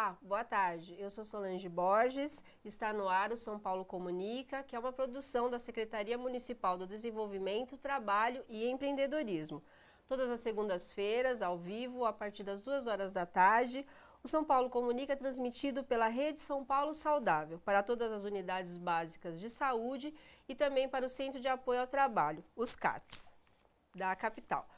Olá, boa tarde. Eu sou Solange Borges, está no ar o São Paulo Comunica, que é uma produção da Secretaria Municipal do Desenvolvimento, Trabalho e Empreendedorismo. Todas as segundas-feiras, ao vivo, a partir das 2 horas da tarde, o São Paulo Comunica é transmitido pela Rede São Paulo Saudável, para todas as unidades básicas de saúde e também para o Centro de Apoio ao Trabalho, os CATs, da capital.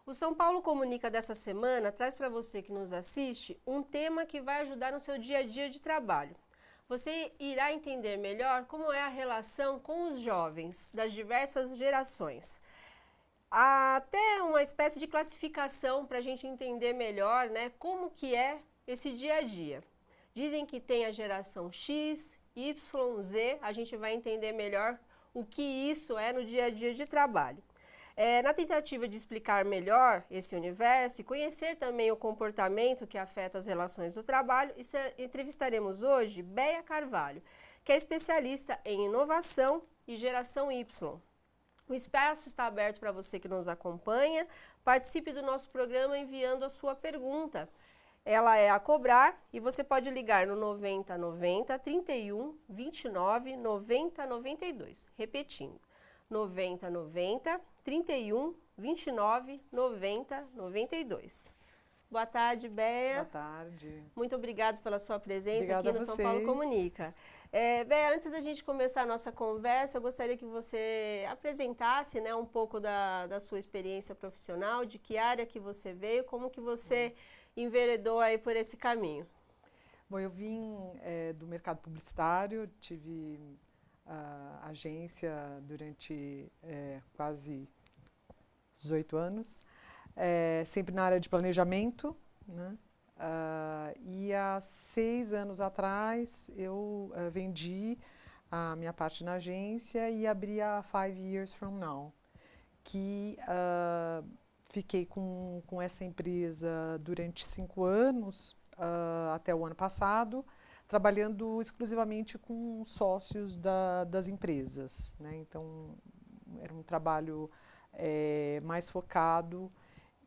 O São Paulo Comunica dessa semana traz para você que nos assiste um tema que vai ajudar no seu dia a dia de trabalho. Você irá entender melhor como é a relação com os jovens das diversas gerações. Há até uma espécie de classificação para a gente entender melhor, né, como que é esse dia a dia. Dizem que tem a geração X, Y, Z, a gente vai entender melhor o que isso é no dia a dia de trabalho. Na tentativa de explicar melhor esse universo e conhecer também o comportamento que afeta as relações do trabalho, entrevistaremos hoje Béia Carvalho, que é especialista em inovação e geração Y. O espaço está aberto para você que nos acompanha. Participe do nosso programa enviando a sua pergunta. Ela é a cobrar e você pode ligar no 90 90 31 29 90 92. Repetindo, 90 90 31 29 90 92. Boa tarde, Béia. Boa tarde. Muito obrigado pela sua presença Obrigada aqui no São Paulo Comunica. Béia, antes da gente começar a nossa conversa, eu gostaria que você apresentasse, né, um pouco da sua experiência profissional, de que área que você veio, como que você enveredou aí por esse caminho. Bom, eu vim do mercado publicitário, tive agência durante quase 18 anos, sempre na área de planejamento, né? E há 6 anos atrás eu vendi a minha parte na agência e abri a 5 Years From Now, que fiquei com essa empresa durante 5 anos, até o ano passado, trabalhando exclusivamente com sócios das empresas, né? Então, era um trabalho mais focado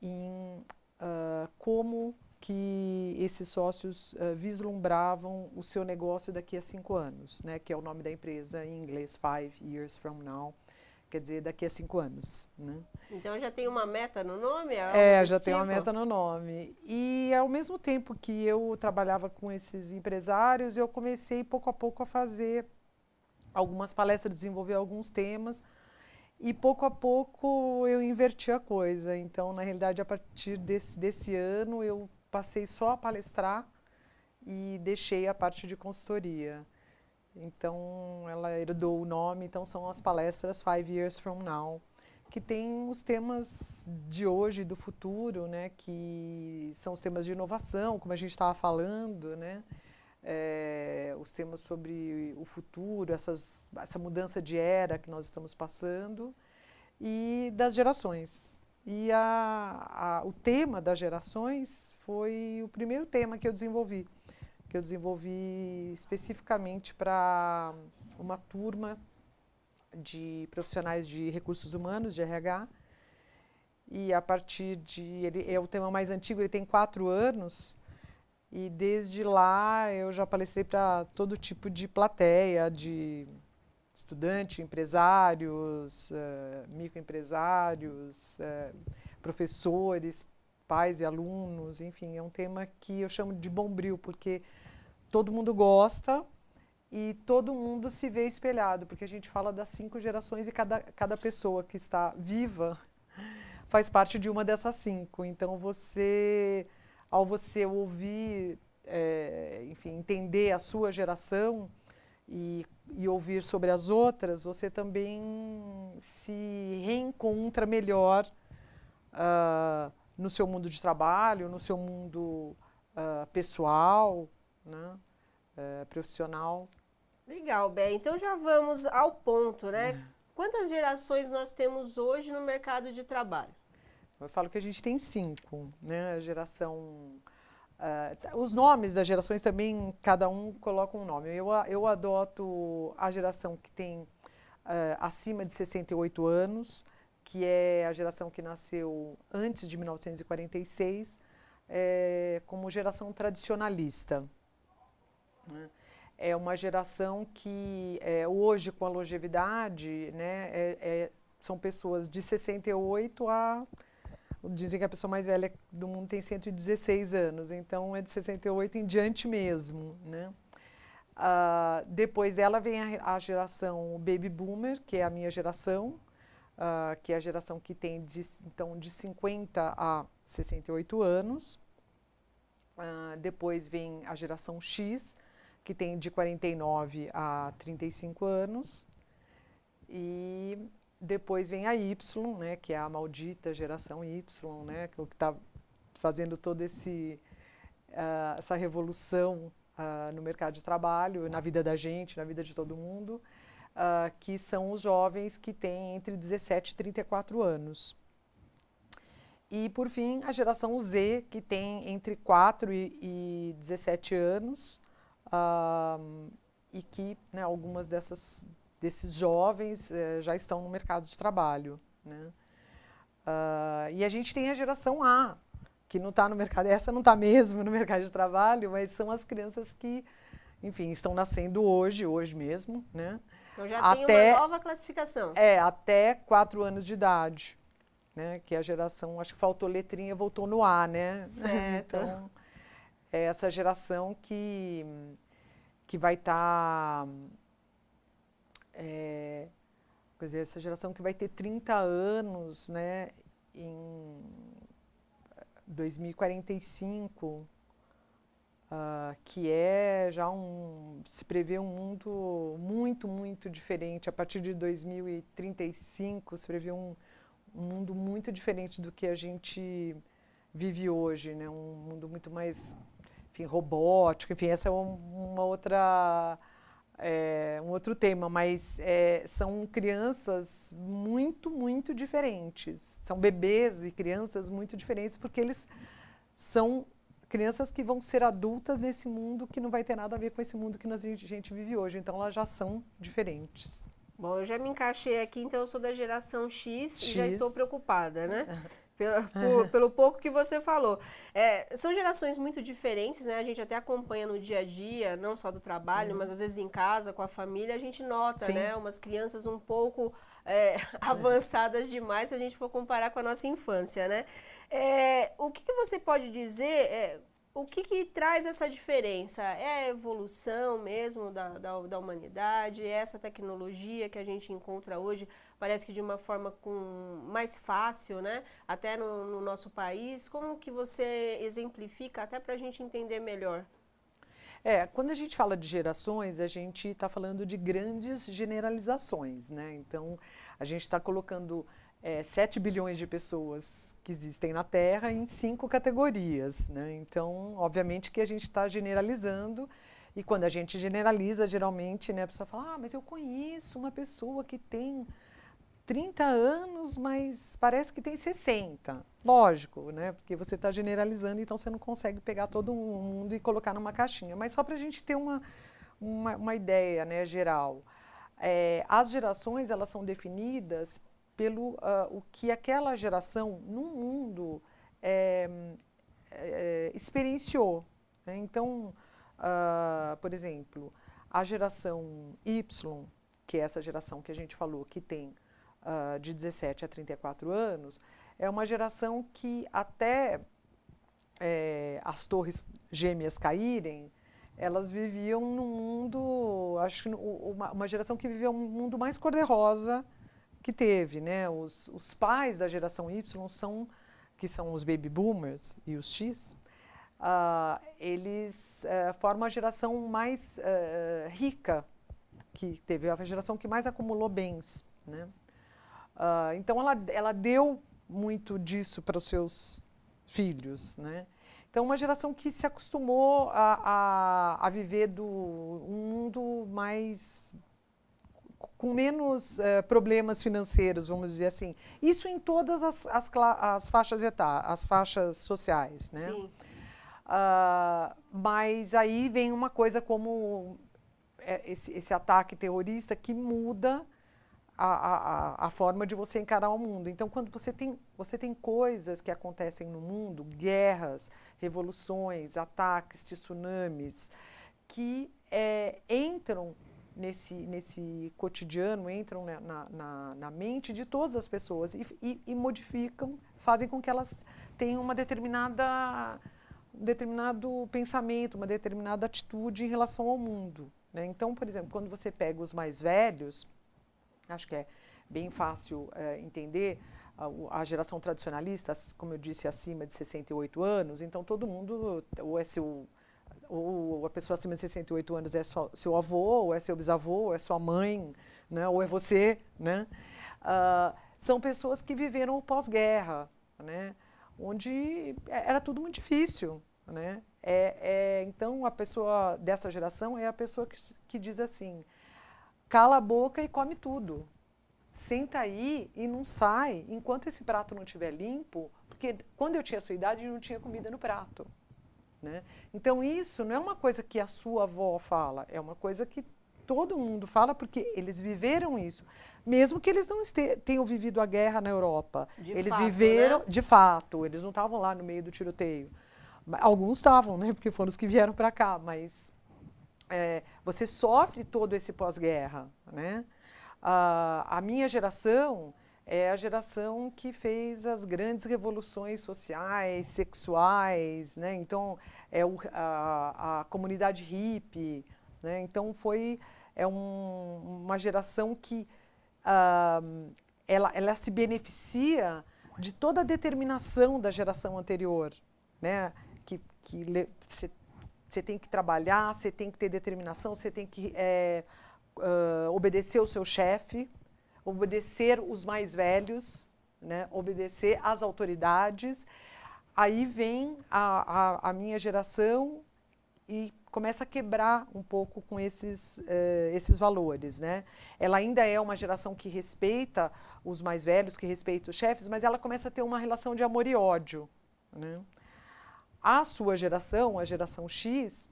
em como que esses sócios vislumbravam o seu negócio daqui a 5 anos, né? Que é o nome da empresa em inglês, 5 Years From Now, quer dizer, daqui a 5 anos, né? Então já tem uma meta no nome? Já tem uma meta no nome. E ao mesmo tempo que eu trabalhava com esses empresários, eu comecei pouco a pouco a fazer algumas palestras, desenvolver alguns temas, e pouco a pouco eu inverti a coisa. Então, na realidade, a partir desse ano, eu passei só a palestrar e deixei a parte de consultoria. Então, ela herdou o nome, então são as palestras 5 Years From Now, que tem os temas de hoje e do futuro, né, que são os temas de inovação, como a gente estava falando, né, os temas sobre o futuro, essa mudança de era que nós estamos passando, e das gerações. E o tema das gerações foi o primeiro tema que eu desenvolvi especificamente para uma turma de profissionais de recursos humanos, de RH, e a partir ele é o tema mais antigo, ele tem 4 anos, e desde lá eu já palestrei para todo tipo de plateia, de estudante, empresários, microempresários, professores, pais e alunos, enfim, é um tema que eu chamo de bombril, porque todo mundo gosta e todo mundo se vê espelhado, porque a gente fala das 5 gerações e cada pessoa que está viva faz parte de uma dessas 5. Então, ao você ouvir, enfim, entender a sua geração e ouvir sobre as outras, você também se reencontra melhor no seu mundo de trabalho, no seu mundo pessoal, né? Profissional. Legal, Bé. Então já vamos ao ponto, né? Quantas gerações nós temos hoje no mercado de trabalho? Eu falo que a gente tem 5, né? A geração... os nomes das gerações também, cada um coloca um nome. Eu adoto a geração que tem acima de 68 anos, que é a geração que nasceu antes de 1946, como geração tradicionalista. né? É uma geração que, hoje, com a longevidade, né, são pessoas de 68 a... Dizem que a pessoa mais velha do mundo tem 116 anos, então é de 68 em diante mesmo, né? Depois dela vem a geração Baby Boomer, que é a minha geração, que é a geração que tem de 50 a 68 anos. Depois vem a geração X, que tem de 49 a 35 anos. E depois vem a Y, né, que é a maldita geração Y, né, que está fazendo toda essa revolução no mercado de trabalho, na vida da gente, na vida de todo mundo, que são os jovens que têm entre 17 e 34 anos. E, por fim, a geração Z, que tem entre 4 e 17 anos, e que, né, algumas desses jovens já estão no mercado de trabalho, né? E a gente tem a geração A, que não está no mercado, essa não está mesmo no mercado de trabalho, mas são as crianças que, enfim, estão nascendo hoje mesmo, né? Então já tem uma nova classificação. Até 4 anos de idade, né? Que é a geração, acho que faltou letrinha, voltou no A, né? Certo. Então, é essa geração que vai estar... quer dizer, essa geração que vai ter 30 anos, né, em 2045, que é já se prevê um mundo muito, muito diferente. A partir de 2035, se prevê um mundo muito diferente do que a gente vive hoje, né, um mundo muito mais, enfim, robótico, enfim, essa é uma outra... um outro tema, mas são crianças muito, muito diferentes. São bebês e crianças muito diferentes, porque eles são crianças que vão ser adultas nesse mundo que não vai ter nada a ver com esse mundo que a gente vive hoje. Então, elas já são diferentes. Bom, eu já me encaixei aqui, então eu sou da geração X e já estou preocupada, né? Pelo pouco que você falou. São gerações muito diferentes, né? A gente até acompanha no dia a dia, não só do trabalho, mas às vezes em casa, com a família, a gente nota, né? Umas crianças um pouco avançadas demais se a gente for comparar com a nossa infância, né? O que você pode dizer... O que traz essa diferença? É a evolução mesmo da humanidade? É essa tecnologia que a gente encontra hoje, parece que de uma forma mais fácil, né? Até no nosso país. Como que você exemplifica, até para a gente entender melhor? Quando a gente fala de gerações, a gente está falando de grandes generalizações, né? Então, a gente está colocando 7 bilhões de pessoas que existem na Terra em 5 categorias, né? Então, obviamente que a gente está generalizando, e quando a gente generaliza, geralmente, né, a pessoa fala, mas eu conheço uma pessoa que tem 30 anos, mas parece que tem 60. Lógico, né? Porque você está generalizando, então você não consegue pegar todo mundo e colocar numa caixinha. Mas só para a gente ter uma ideia, né, geral. As gerações, elas são definidas pelo o que aquela geração no mundo experienciou, né? Então, por exemplo, a geração Y, que é essa geração que a gente falou, que tem de 17 a 34 anos, é uma geração que até as torres gêmeas caírem, elas viviam num mundo, acho que uma geração que vivia um mundo mais cor-de-rosa que teve, né? Os pais da geração Y que são os baby boomers e os X, eles formam a geração mais rica que teve, a geração que mais acumulou bens, né? Então ela deu muito disso para os seus filhos, né? Então, uma geração que se acostumou a viver um mundo mais com menos problemas financeiros, vamos dizer assim. Isso em todas as faixas etárias, as faixas sociais, né? Sim. Mas aí vem uma coisa como esse ataque terrorista que muda a forma de você encarar o mundo. Então, quando você tem coisas que acontecem no mundo, guerras, revoluções, ataques, tsunamis, que entram nesse cotidiano, entram na mente de todas as pessoas e modificam, fazem com que elas tenham um determinado pensamento, uma determinada atitude em relação ao mundo, né? Então, por exemplo, quando você pega os mais velhos, acho que é bem fácil entender, a geração tradicionalista, como eu disse, acima de 68 anos, então todo mundo, ou a pessoa acima de 68 anos é seu avô, ou é seu bisavô, ou é sua mãe, né? Ou é você, né? São pessoas que viveram o pós-guerra, né? Onde era tudo muito difícil, né? Então, a pessoa dessa geração é a pessoa que diz assim, cala a boca e come tudo. Senta aí e não sai enquanto esse prato não estiver limpo, porque quando eu tinha a sua idade, não tinha comida no prato, né? Então, isso não é uma coisa que a sua avó fala, é uma coisa que todo mundo fala, porque eles viveram isso. Mesmo que eles não tenham vivido a guerra na Europa. Eles viveram, né? De fato, eles não estavam lá no meio do tiroteio. Alguns estavam, né? Porque foram os que vieram para cá, mas você sofre todo esse pós-guerra, né? A minha geração é a geração que fez as grandes revoluções sociais, sexuais, né? Então, a comunidade hippie, né? Então, uma geração que ela se beneficia de toda a determinação da geração anterior, né? Você tem que trabalhar, você tem que ter determinação, você tem que obedecer o seu chefe, obedecer os mais velhos, né? Obedecer às autoridades. Aí vem a minha geração e começa a quebrar um pouco com esses valores, né? Ela ainda é uma geração que respeita os mais velhos, que respeita os chefes, mas ela começa a ter uma relação de amor e ódio, né? A sua geração, a geração X,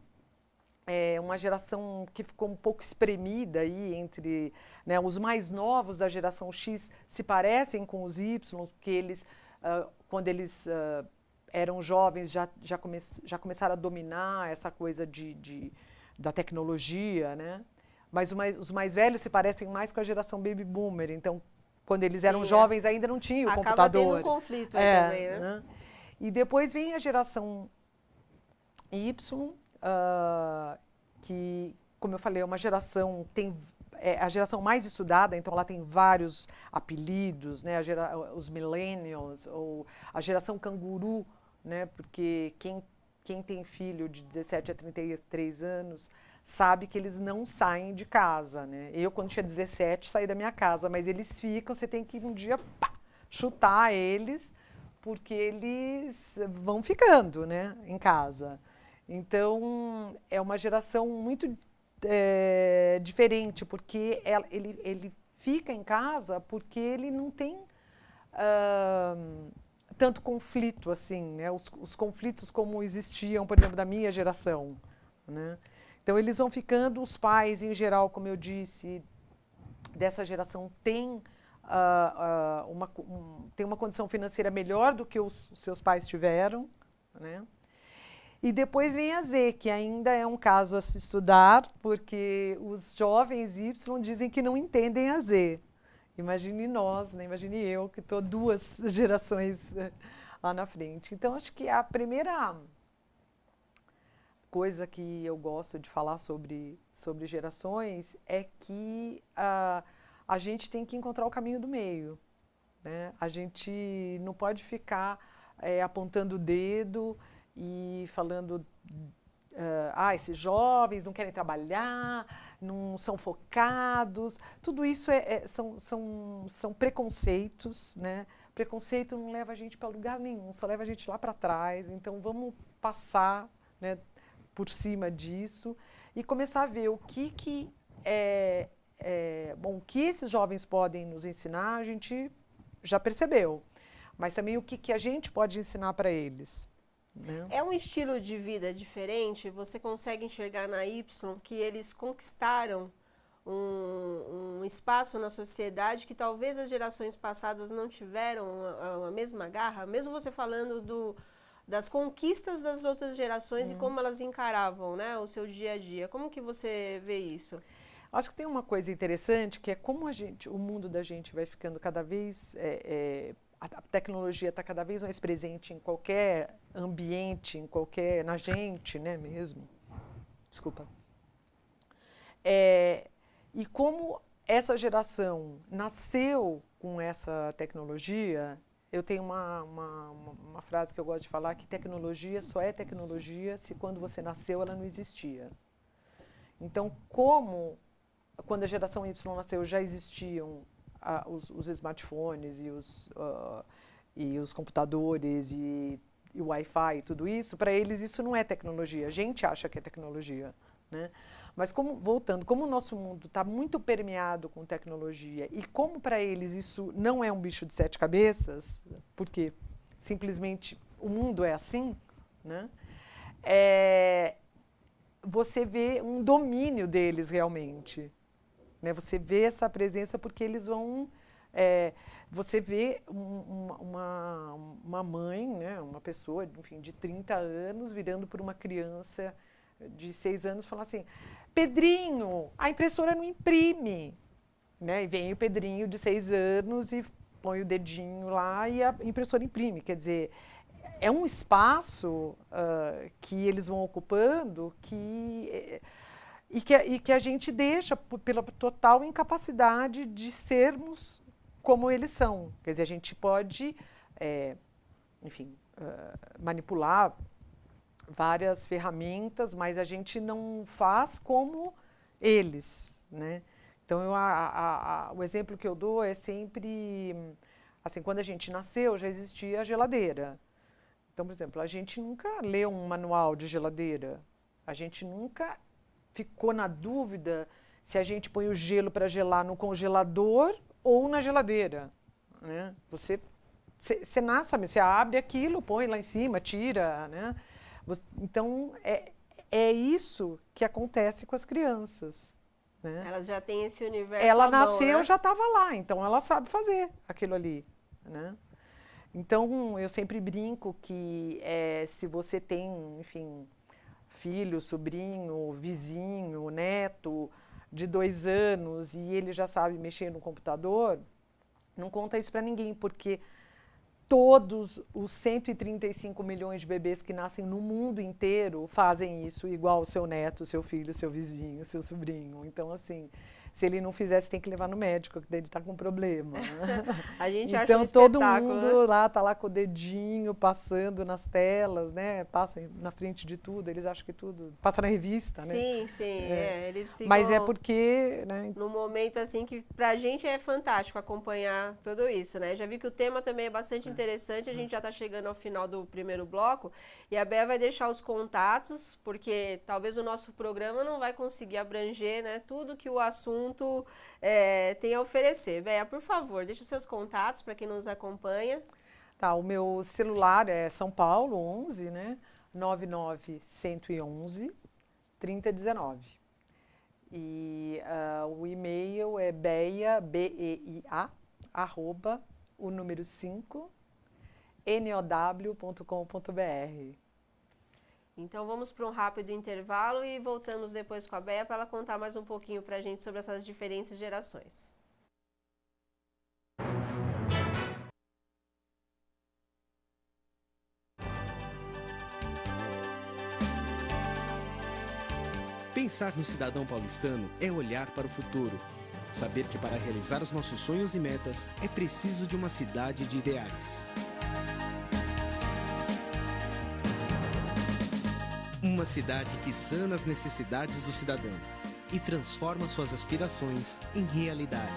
é uma geração que ficou um pouco espremida aí entre, né, os mais novos da geração X se parecem com os Y, porque eles, quando eles eram jovens, já começaram a dominar essa coisa da tecnologia, né? Mas os mais velhos se parecem mais com a geração Baby Boomer, então, quando eles eram jovens, ainda não tinha o computador. Acaba tendo um conflito aí também, né? E depois vem a geração Y, que, como eu falei, é uma geração, a geração mais estudada, então ela tem vários apelidos, né? Os millennials, ou a geração canguru, né? Porque quem tem filho de 17 a 33 anos sabe que eles não saem de casa, né? Eu, quando tinha 17, saí da minha casa, mas eles ficam, você tem que um dia chutar eles, porque eles vão ficando, né, em casa. Então, é uma geração muito diferente, porque ele fica em casa porque ele não tem tanto conflito assim, né? Os conflitos como existiam, por exemplo, da minha geração, né? Então, eles vão ficando, os pais, em geral, como eu disse, dessa geração têm tem uma condição financeira melhor do que os seus pais tiveram, né? E depois vem a Z, que ainda é um caso a se estudar, porque os jovens Y dizem que não entendem a Z. Imagine nós, né? Imagine eu, que estou 2 gerações lá na frente. Então, acho que a primeira coisa que eu gosto de falar sobre gerações é que a gente tem que encontrar o caminho do meio, né? A gente não pode ficar apontando o dedo e falando, esses jovens não querem trabalhar, não são focados. Tudo isso são preconceitos, né? Preconceito não leva a gente para lugar nenhum, só leva a gente lá para trás. Então, vamos passar, né, por cima disso e começar a ver o que esses jovens podem nos ensinar, a gente já percebeu. Mas também o que a gente pode ensinar para eles, né? É um estilo de vida diferente? Você consegue enxergar na Y que eles conquistaram um espaço na sociedade que talvez as gerações passadas não tiveram a mesma garra? Mesmo você falando das conquistas das outras gerações e como elas encaravam, né, o seu dia a dia. Como que você vê isso? Acho que tem uma coisa interessante, que é como o mundo da gente vai ficando cada vez, a tecnologia está cada vez mais presente em qualquer ambiente, na gente, né, mesmo. Desculpa. E como essa geração nasceu com essa tecnologia, eu tenho uma frase que eu gosto de falar, que tecnologia só é tecnologia se quando você nasceu ela não existia. Então, quando a geração Y nasceu já existiam os smartphones e os computadores e o Wi-Fi e tudo isso, para eles isso não é tecnologia, a gente acha que é tecnologia, né? Mas voltando, como o nosso mundo está muito permeado com tecnologia e como para eles isso não é um bicho de 7 cabeças, porque simplesmente o mundo é assim, né? Você vê um domínio deles realmente, né? Você vê essa presença porque eles vão... você vê uma mãe, né? Uma pessoa, enfim, de 30 anos virando para uma criança de 6 anos e falar assim, Pedrinho, a impressora não imprime, né? E vem o Pedrinho de 6 anos e põe o dedinho lá e a impressora imprime. Quer dizer, é um espaço que eles vão ocupando e que a gente deixa pela total incapacidade de sermos como eles são. Quer dizer, a gente pode, enfim, manipular várias ferramentas, mas a gente não faz como eles, né? Então, o exemplo que eu dou é sempre, assim, quando a gente nasceu já existia a geladeira. Então, por exemplo, a gente nunca leu um manual de geladeira, a gente nunca ficou na dúvida se a gente põe o gelo para gelar no congelador ou na geladeira, né? Você nasce, você abre aquilo, põe lá em cima, tira, né? Então, é isso que acontece com as crianças, né? Elas já têm esse universo Ela à mão, nasceu, né? Já estava lá, então ela sabe fazer aquilo ali, né? Então, eu sempre brinco que se você tem, enfim, filho, sobrinho, vizinho, neto de 2 anos e ele já sabe mexer no computador, não conta isso para ninguém, porque todos os 135 milhões de bebês que nascem no mundo inteiro fazem isso igual o seu neto, seu filho, seu vizinho, seu sobrinho. Então, assim, se ele não fizesse, tem que levar no médico, que daí ele está com problema. Né? A gente então, acha um todo espetáculo, mundo né? lá está lá com o dedinho passando nas telas, né? Passa na frente de tudo, eles acham que tudo passa na revista, né? Sim, sim, eles ficam... Mas é porque, né? Num momento assim que pra gente é fantástico acompanhar tudo isso, né? Já vi que o tema também é bastante interessante, a gente já está chegando ao final do primeiro bloco e a Bea vai deixar os contatos, porque talvez o nosso programa não vai conseguir abranger, né, tudo que o assunto tem a oferecer. Bea, por favor, deixa os seus contatos para quem nos acompanha. Tá, o meu celular é São Paulo 11, né? 99111 3019. E o e-mail é beia, beia, @ o número 5, now.com.br. Então vamos para um rápido intervalo e voltamos depois com a Bea para ela contar mais um pouquinho para a gente sobre essas diferentes gerações. Pensar no cidadão paulistano é olhar para o futuro. Saber que para realizar os nossos sonhos e metas é preciso de uma cidade de ideais. Uma cidade que sana as necessidades do cidadão e transforma suas aspirações em realidade.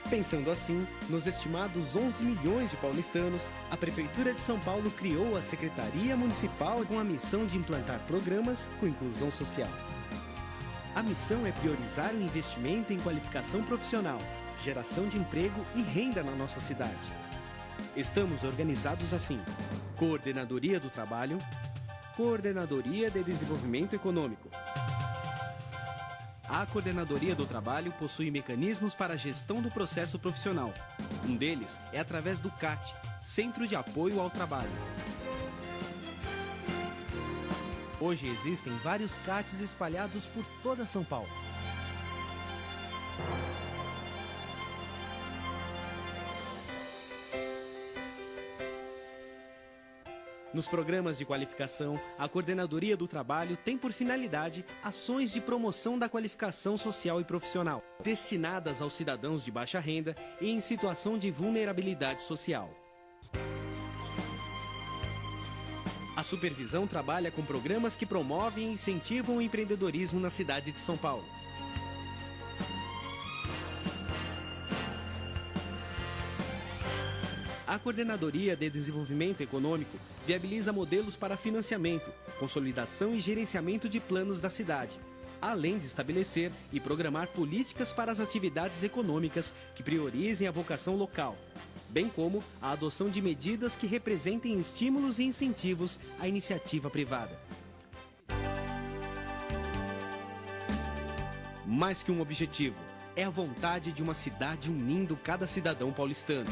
Pensando assim, nos estimados 11 milhões de paulistanos, a Prefeitura de São Paulo criou a Secretaria Municipal com a missão de implantar programas com inclusão social. A missão é priorizar o investimento em qualificação profissional, geração de emprego e renda na nossa cidade. Estamos organizados assim: Coordenadoria do Trabalho, Coordenadoria de Desenvolvimento Econômico. A Coordenadoria do Trabalho possui mecanismos para a gestão do processo profissional. Um deles é através do CAT, Centro de Apoio ao Trabalho. Hoje existem vários CATs espalhados por toda São Paulo. Nos programas de qualificação, a Coordenadoria do Trabalho tem por finalidade ações de promoção da qualificação social e profissional, destinadas aos cidadãos de baixa renda e em situação de vulnerabilidade social. A supervisão trabalha com programas que promovem e incentivam o empreendedorismo na cidade de São Paulo. A Coordenadoria de Desenvolvimento Econômico viabiliza modelos para financiamento, consolidação e gerenciamento de planos da cidade, além de estabelecer e programar políticas para as atividades econômicas que priorizem a vocação local, bem como a adoção de medidas que representem estímulos e incentivos à iniciativa privada. Mais que um objetivo, é a vontade de uma cidade unindo cada cidadão paulistano.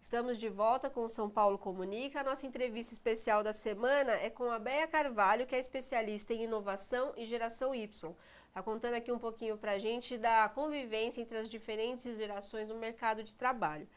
Estamos de volta com o São Paulo Comunica. A nossa entrevista especial da semana é com a Béia Carvalho, que é especialista em inovação e geração Y. Está contando aqui um pouquinho para a gente da convivência entre as diferentes gerações no mercado de trabalho.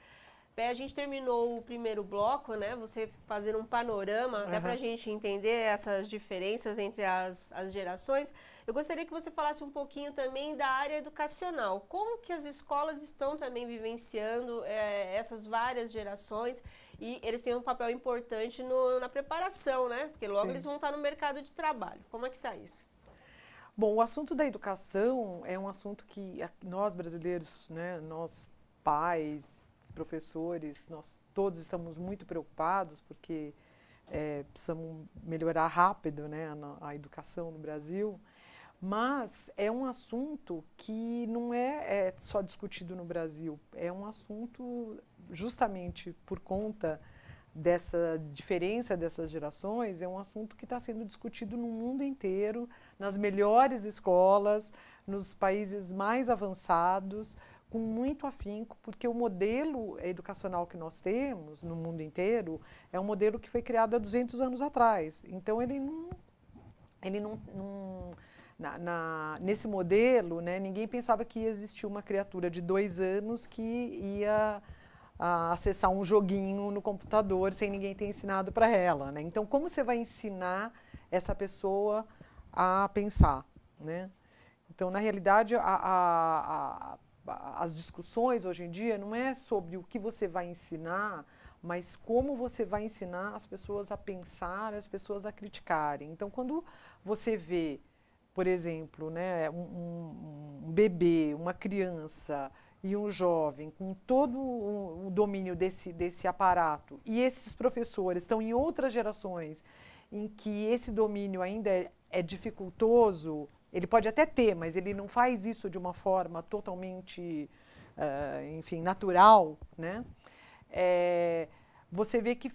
Béia, a gente terminou o primeiro bloco, né? Você fazendo um panorama, até para a gente entender essas diferenças entre as gerações. Eu gostaria que você falasse um pouquinho também da área educacional. Como que as escolas estão também vivenciando essas várias gerações e eles têm um papel importante na preparação, né? Porque logo eles vão estar no mercado de trabalho. Como é que está isso? Bom, o assunto da educação é um assunto que nós brasileiros, né, nós pais, professores, nós todos estamos muito preocupados porque precisamos melhorar rápido, né, a educação no Brasil, mas é um assunto que não é só discutido no Brasil, é um assunto justamente por conta dessa diferença dessas gerações, é um assunto que está sendo discutido no mundo inteiro, nas melhores escolas, nos países mais avançados, com muito afinco, porque o modelo educacional que nós temos no mundo inteiro é um modelo que foi criado há 200 anos atrás. Então, nesse modelo, né, ninguém pensava que ia existir uma criatura de 2 anos que ia acessar um joguinho no computador sem ninguém ter ensinado para ela, né? Então, como você vai ensinar essa pessoa a pensar, né? Então, na realidade, as discussões hoje em dia não é sobre o que você vai ensinar, mas como você vai ensinar as pessoas a pensar, as pessoas a criticarem. Então, quando você vê, por exemplo, né, um bebê, uma criança e um jovem com todo o domínio desse aparato, e esses professores estão em outras gerações em que esse domínio ainda é dificultoso, ele pode até ter, mas ele não faz isso de uma forma totalmente, enfim, natural, né? Você vê que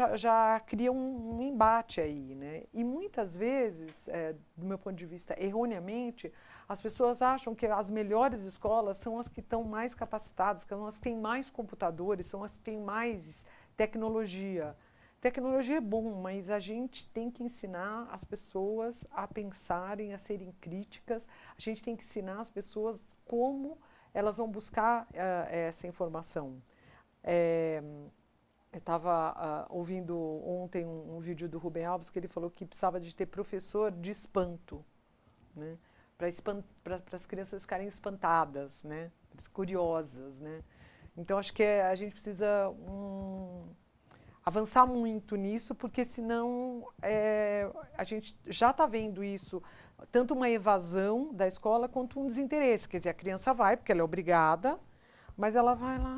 já cria um embate aí, né? E muitas vezes, do meu ponto de vista, erroneamente, as pessoas acham que as melhores escolas são as que estão mais capacitadas, são as que têm mais computadores, são as que têm mais tecnologia. Tecnologia é bom, mas a gente tem que ensinar as pessoas a pensarem, a serem críticas. A gente tem que ensinar as pessoas como elas vão buscar essa informação. Eu estava ouvindo ontem um vídeo do Rubem Alves que ele falou que precisava de ter professor de espanto, né? Para as crianças ficarem espantadas, né? Curiosas, né? Então, acho que a gente precisa avançar muito nisso, porque senão a gente já está vendo isso, tanto uma evasão da escola quanto um desinteresse. Quer dizer, a criança vai, porque ela é obrigada, mas ela vai lá,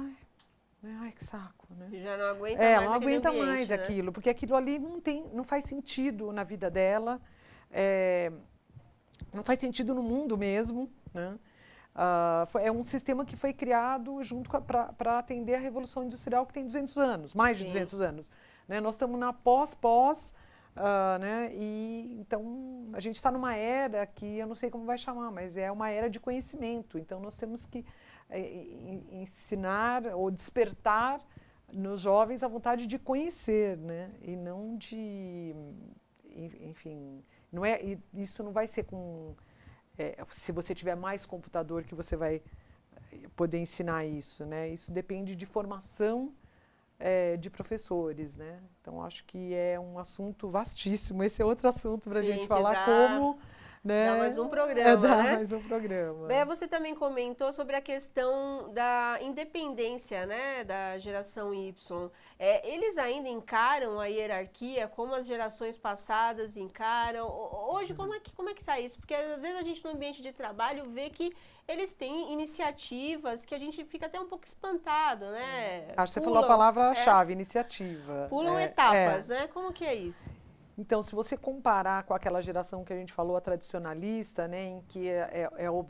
né? Ai, que saco, né? Já não aguenta mais ela não aguenta ambiente, mais né? aquilo, porque aquilo ali não faz sentido na vida dela, não faz sentido no mundo mesmo, né? É um sistema que foi criado junto para atender a Revolução Industrial, que tem 200 anos, mais de 200 anos. Né? Nós estamos na né? E então a gente está numa era que eu não sei como vai chamar, mas é uma era de conhecimento. Então nós temos que ensinar ou despertar nos jovens a vontade de conhecer, né? E não de, enfim, não é, isso não vai ser com se você tiver mais computador que você vai poder ensinar isso, né? Isso depende de formação de professores, né? Então acho que é um assunto vastíssimo. Esse é outro assunto para a gente falar como, né? Dá mais um programa, né? Mais um programa. Bea, você também comentou sobre a questão da independência, né, da geração Y. Eles ainda encaram a hierarquia como as gerações passadas encaram? Hoje, como é que está isso? Porque às vezes a gente no ambiente de trabalho vê que eles têm iniciativas que a gente fica até um pouco espantado, né? Acho que você falou a palavra-chave, iniciativa. Pulam etapas, né? Como que é isso? Então, se você comparar com aquela geração que a gente falou, a tradicionalista, né, em que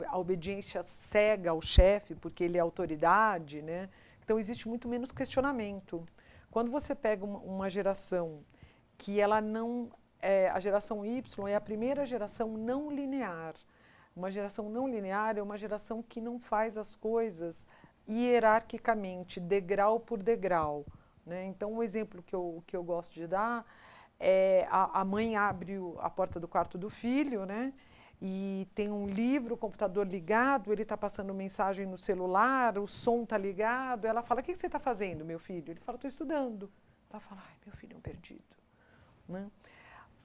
a obediência cega ao chefe, porque ele é autoridade, né, então existe muito menos questionamento. Quando você pega uma geração que ela não... a geração Y é a primeira geração não linear. Uma geração não linear é uma geração que não faz as coisas hierarquicamente, degrau por degrau, né? Então, um exemplo que eu gosto de dar a mãe abre a porta do quarto do filho, né? E tem um livro, o computador ligado, ele está passando mensagem no celular, o som está ligado. Ela fala, o que você está fazendo, meu filho? Ele fala, estou estudando. Ela fala, ai, meu filho é um perdido. Né?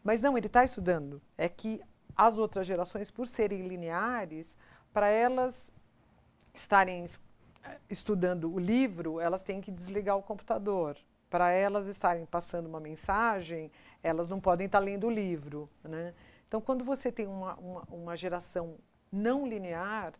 Mas não, ele está estudando. É que as outras gerações, por serem lineares, para elas estarem estudando o livro, elas têm que desligar o computador. Para elas estarem passando uma mensagem, elas não podem estar lendo o livro, né? Então, quando você tem uma geração não linear,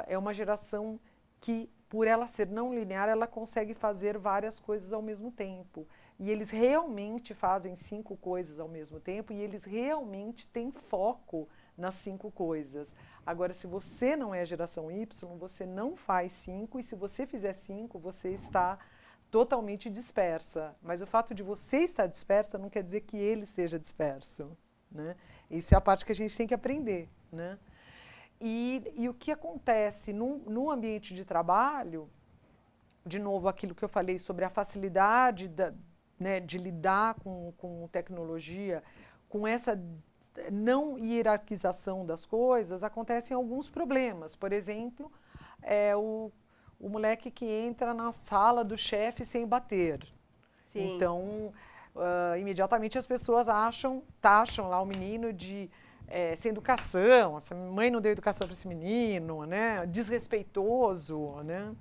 é uma geração que, por ela ser não linear, ela consegue fazer várias coisas ao mesmo tempo. E eles realmente fazem 5 coisas ao mesmo tempo e eles realmente têm foco nas 5 coisas. Agora, se você não é a geração Y, você não faz 5 e se você fizer 5, você está totalmente dispersa, mas o fato de você estar dispersa não quer dizer que ele esteja disperso, né? Isso é a parte que a gente tem que aprender, né? E o que acontece no ambiente de trabalho, de novo aquilo que eu falei sobre a facilidade né, de lidar com tecnologia, com essa não hierarquização das coisas, acontecem alguns problemas. Por exemplo, o moleque que entra na sala do chefe sem bater. Sim. Então, imediatamente as pessoas taxam lá o menino de sem educação, essa mãe não deu educação para esse menino, né? Desrespeitoso, né?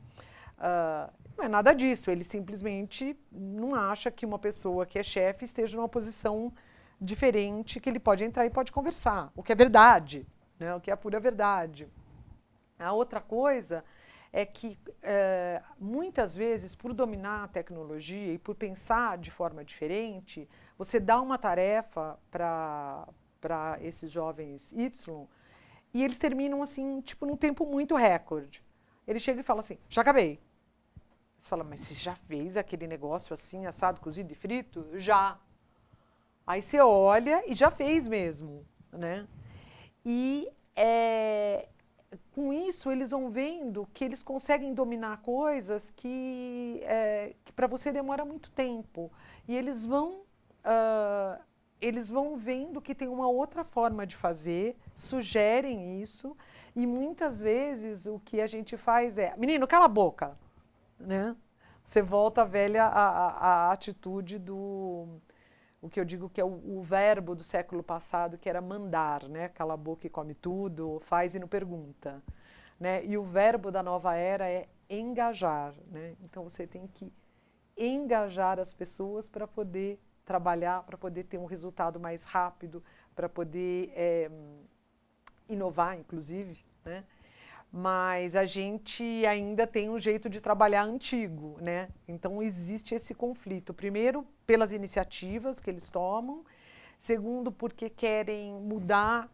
Não é nada disso, ele simplesmente não acha que uma pessoa que é chefe esteja numa posição diferente, que ele pode entrar e pode conversar, o que é verdade, né? O que é a pura verdade. A outra coisa é que, muitas vezes, por dominar a tecnologia e por pensar de forma diferente, você dá uma tarefa para esses jovens Y e eles terminam assim, tipo, num tempo muito recorde. Ele chega e fala assim, já acabei. Você fala, mas você já fez aquele negócio assim, assado, cozido e frito? Já. Aí você olha e já fez mesmo, né? E com isso, eles vão vendo que eles conseguem dominar coisas que para você demora muito tempo. E eles vão vendo que tem uma outra forma de fazer, sugerem isso, e muitas vezes o que a gente faz é, menino, cala a boca, né? Você volta à velha a atitude o que eu digo que é o verbo do século passado, que era mandar, né? Cala a boca e come tudo, faz e não pergunta, né? E o verbo da nova era é engajar, né? Então você tem que engajar as pessoas para poder trabalhar, para poder ter um resultado mais rápido, para poder inovar, inclusive, né? Mas a gente ainda tem um jeito de trabalhar antigo, né? Então existe esse conflito. Primeiro, pelas iniciativas que eles tomam. Segundo, porque querem mudar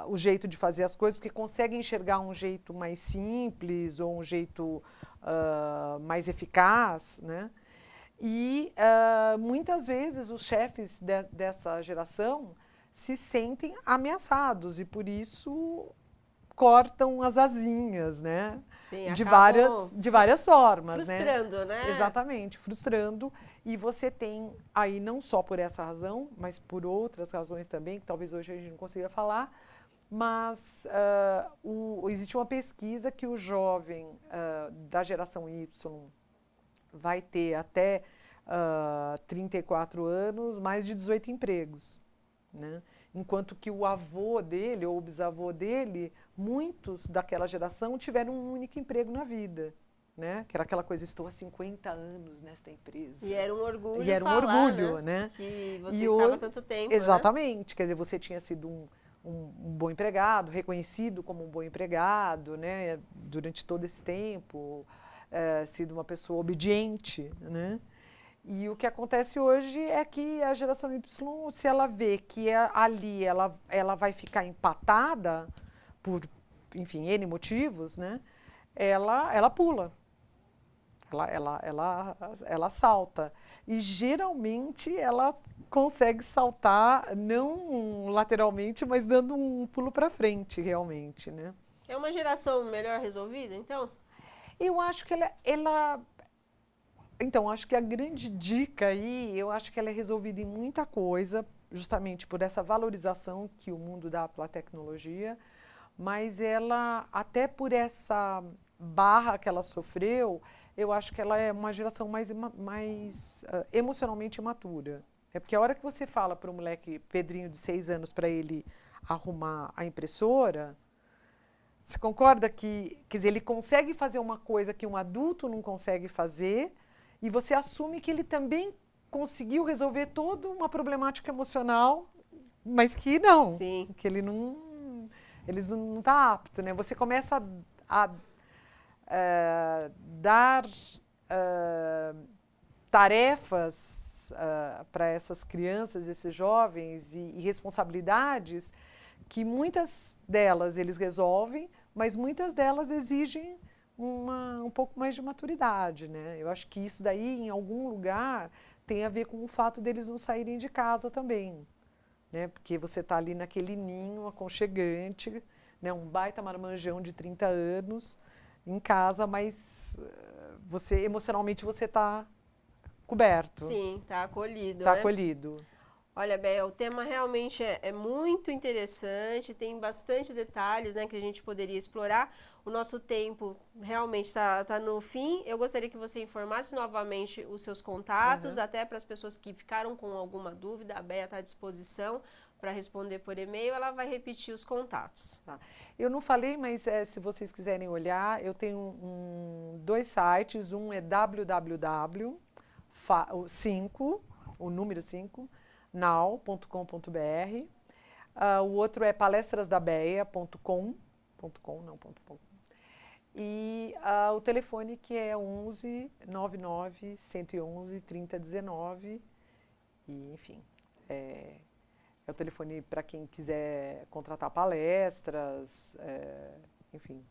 o jeito de fazer as coisas, porque conseguem enxergar um jeito mais simples ou um jeito mais eficaz, né? E muitas vezes os chefes dessa geração se sentem ameaçados e por isso cortam as asinhas, né? Sim, De acabam várias formas, né? frustrando, né? Exatamente, frustrando. E você tem aí, não só por essa razão, mas por outras razões também, que talvez hoje a gente não consiga falar, mas existe uma pesquisa que o jovem da geração Y vai ter até 34 anos, mais de 18 empregos, né? Enquanto que o avô dele ou o bisavô dele, muitos daquela geração tiveram um único emprego na vida, né? Que era aquela coisa, estou há 50 anos nesta empresa. E era um orgulho E era um falar, orgulho, né? Que você E estava há tanto tempo, exatamente, quer dizer, você tinha sido um bom empregado, reconhecido como um bom empregado, né? Durante todo esse tempo, sido uma pessoa obediente, né? E o que acontece hoje é que a geração Y, se ela vê que ali ela vai ficar empatada por, enfim, N motivos, né? Ela pula, ela salta. E geralmente ela consegue saltar, não lateralmente, mas dando um pulo para frente, realmente, né? É uma geração melhor resolvida, então? Eu acho que Então, acho que a grande dica aí, eu acho que ela é resolvida em muita coisa, justamente por essa valorização que o mundo dá pela tecnologia, mas ela, até por essa barra que ela sofreu, eu acho que ela é uma geração mais emocionalmente imatura. É porque a hora que você fala para o moleque Pedrinho de 6 anos para ele arrumar a impressora, você concorda que, quer dizer, ele consegue fazer uma coisa que um adulto não consegue fazer, e você assume que ele também conseguiu resolver toda uma problemática emocional, mas que não, Sim. que ele não está apto, né? Você começa a dar tarefas para essas crianças, esses jovens e responsabilidades que muitas delas eles resolvem, mas muitas delas exigem um pouco mais de maturidade, né? Eu acho que isso daí, em algum lugar, tem a ver com o fato deles não saírem de casa também, né? Porque você está ali naquele ninho aconchegante, né? Um baita marmanjão de 30 anos em casa, mas emocionalmente você está coberto. Sim, está acolhido, Está né? acolhido. Olha, Bea, o tema realmente é muito interessante, tem bastante detalhes, né, que a gente poderia explorar. O nosso tempo realmente está no fim. Eu gostaria que você informasse novamente os seus contatos, até para as pessoas que ficaram com alguma dúvida. A Bea está à disposição para responder por e-mail, ela vai repetir os contatos. Tá. Eu não falei, mas se vocês quiserem olhar, eu tenho dois sites. Um é www.5, o número 5, now.com.br. O outro é palestrasdabea.com, não, .com. E o telefone que é 11 99 111 3019. E, enfim, é o telefone para quem quiser contratar palestras, enfim.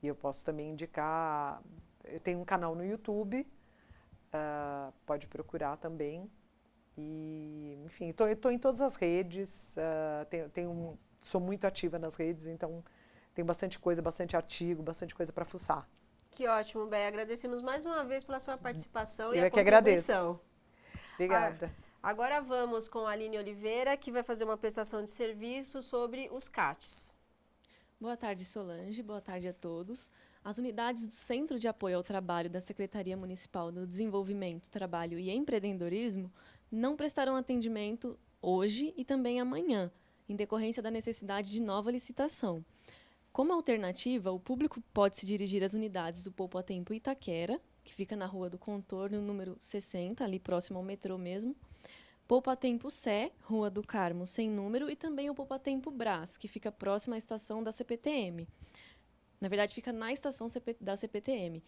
E eu posso também indicar, eu tenho um canal no YouTube, pode procurar também. E, enfim, estou em todas as redes, sou muito ativa nas redes, então tem bastante coisa, bastante artigo, bastante coisa para fuçar. Que ótimo, Bea. Agradecemos mais uma vez pela sua participação e Eu a que agradeço. Obrigada. Agora vamos com a Aline Oliveira, que vai fazer uma prestação de serviço sobre os CATs. Boa tarde, Solange. Boa tarde a todos. As unidades do Centro de Apoio ao Trabalho da Secretaria Municipal do Desenvolvimento, Trabalho e Empreendedorismo não prestarão atendimento hoje e também amanhã, em decorrência da necessidade de nova licitação. Como alternativa, o público pode se dirigir às unidades do Poupa Tempo Itaquera, que fica na Rua do Contorno, número 60, ali próximo ao metrô mesmo, Poupa Tempo Sé, Rua do Carmo, sem número, e também o Poupa Tempo Brás, que fica próximo à estação da CPTM. Na verdade, fica na estação da CPTM.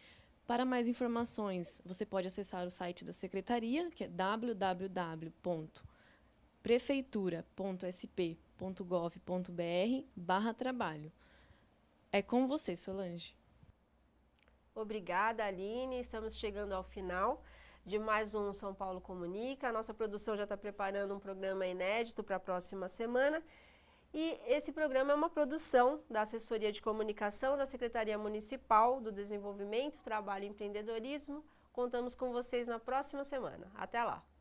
Para mais informações, você pode acessar o site da Secretaria, que é www.prefeitura.sp.gov.br/trabalho. É com você, Solange. Obrigada, Aline. Estamos chegando ao final. de mais um São Paulo Comunica. A nossa produção já está preparando um programa inédito para a próxima semana. E esse programa é uma produção da Assessoria de Comunicação da Secretaria Municipal do Desenvolvimento, Trabalho e Empreendedorismo. Contamos com vocês na próxima semana. Até lá!